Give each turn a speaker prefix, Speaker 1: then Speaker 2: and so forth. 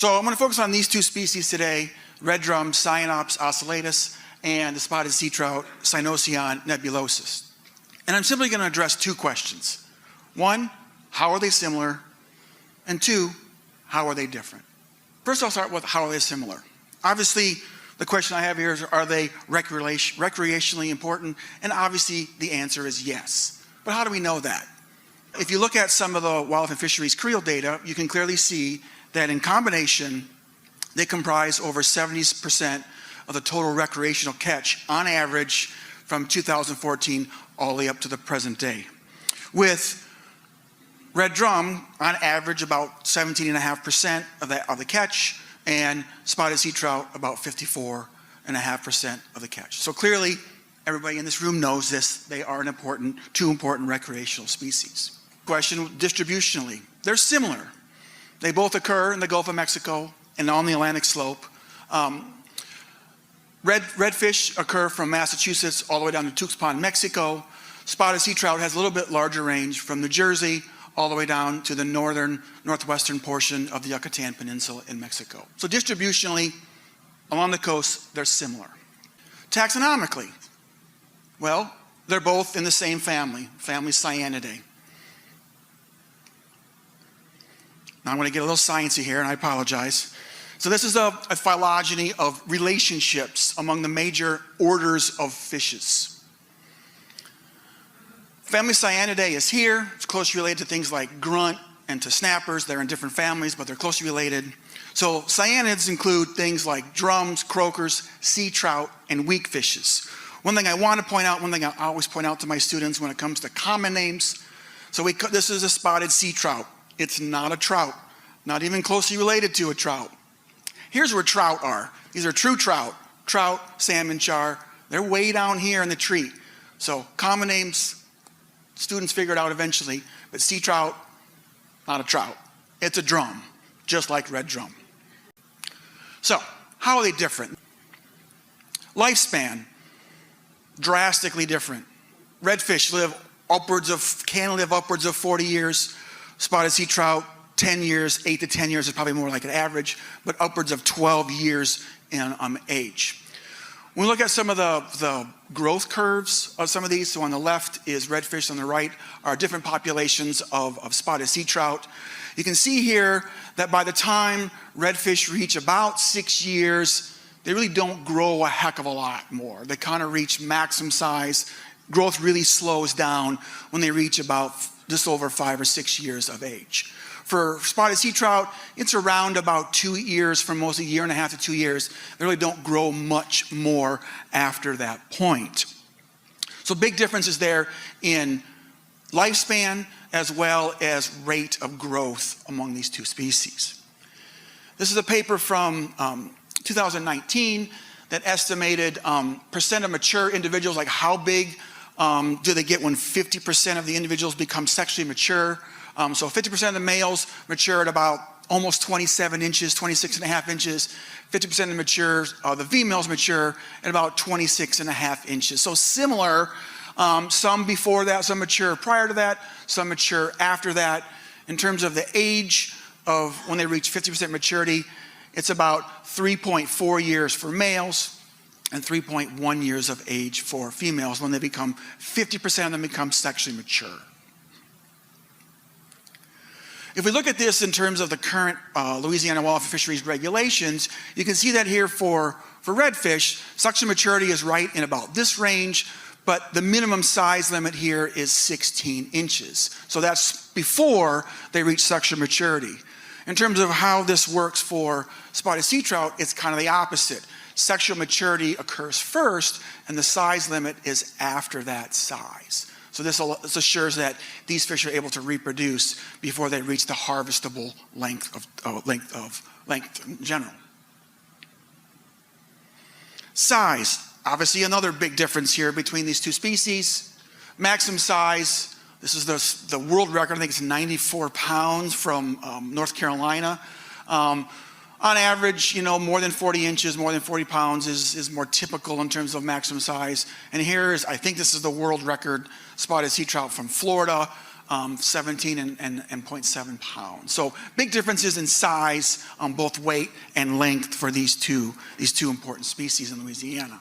Speaker 1: So I'm going to focus on these two species today, red drum Cyanops ocellatus and the spotted sea trout Cynocyon nebulosus. And I'm simply going to address two questions. One, how are they similar? And two, how are they different? First, I'll start with how are they similar. Obviously, the question I have here is, are they recreationally important? And obviously, the answer is yes. But how do we know that? If you look at some of the wildlife and fisheries creel data, you can clearly see that in combination, they comprise over 70% of the total recreational catch on average from 2014 all the way up to the present day. With red drum, on average, about 17.5% of the catch, and spotted sea trout, about 54.5% of the catch. So clearly, everybody in this room knows this. They are two important recreational species. Question, distributionally, they're similar. They both occur in the Gulf of Mexico and on the Atlantic slope. Redfish occur from Massachusetts all the way down to Tuxpan, Mexico. Spotted sea trout has a little bit larger range from New Jersey all the way down to the northwestern portion of the Yucatan Peninsula in Mexico. So distributionally, along the coast, they're similar. Taxonomically, well, they're both in the same family Cyanidae. Now I'm going to get a little sciencey here, and I apologize. So this is a phylogeny of relationships among the major orders of fishes. Family Cyanidae is here. It's closely related to things like grunt and to snappers. They're in different families, but they're closely related. So cyanids include things like drums, croakers, sea trout, and weak fishes. One thing I want to point out, one thing I always point out to my students when it comes to common names. So this is a spotted sea trout. It's not a trout, not even closely related to a trout. Here's where trout are. These are true trout, salmon, char. They're way down here in the tree. So common names, students figure it out eventually, but sea trout, not a trout. It's a drum, just like red drum. So how are they different? Lifespan, drastically different. Redfish can live upwards of 40 years. Spotted sea trout, 10 years, 8 to 10 years is probably more like an average, but upwards of 12 years in age. When we look at some of the growth curves of some of these, so on the left is redfish, on the right are different populations of spotted sea trout. You can see here that by the time redfish reach about 6 years, they really don't grow a heck of a lot more. They kind of reach maximum size. Growth really slows down when they reach about just over 5 or 6 years of age. For spotted sea trout, it's around about 2 years, for most a year and a half to 2 years. They really don't grow much more after that point. So big differences there in lifespan as well as rate of growth among these two species. This is a paper from 2019 that estimated percent of mature individuals, like how big do they get when 50% of the individuals become sexually mature. So 50% of the males mature at about almost 27 inches, 26.5 inches. 50% of the females mature at about 26.5 inches. So similar, some before that, some mature prior to that, some mature after that. In terms of the age of when they reach 50% maturity, it's about 3.4 years for males and 3.1 years of age for females. When they become 50% of them become sexually mature. If we look at this in terms of the current Louisiana wildlife fisheries regulations, you can see that here for redfish, sexual maturity is right in about this range, but the minimum size limit here is 16 inches. So that's before they reach sexual maturity. In terms of how this works for spotted sea trout, it's kind of the opposite. Sexual maturity occurs first, and the size limit is after that size. So this assures that these fish are able to reproduce before they reach the harvestable length in general. Size, obviously another big difference here between these two species. Maximum size, this is the world record, I think it's 94 pounds from North Carolina. On average, more than 40 inches, more than 40 pounds is more typical in terms of maximum size. And I think this is the world record spotted sea trout from Florida. 17 and 0.7 pounds. So big differences in size, both weight and length for these two important species in Louisiana.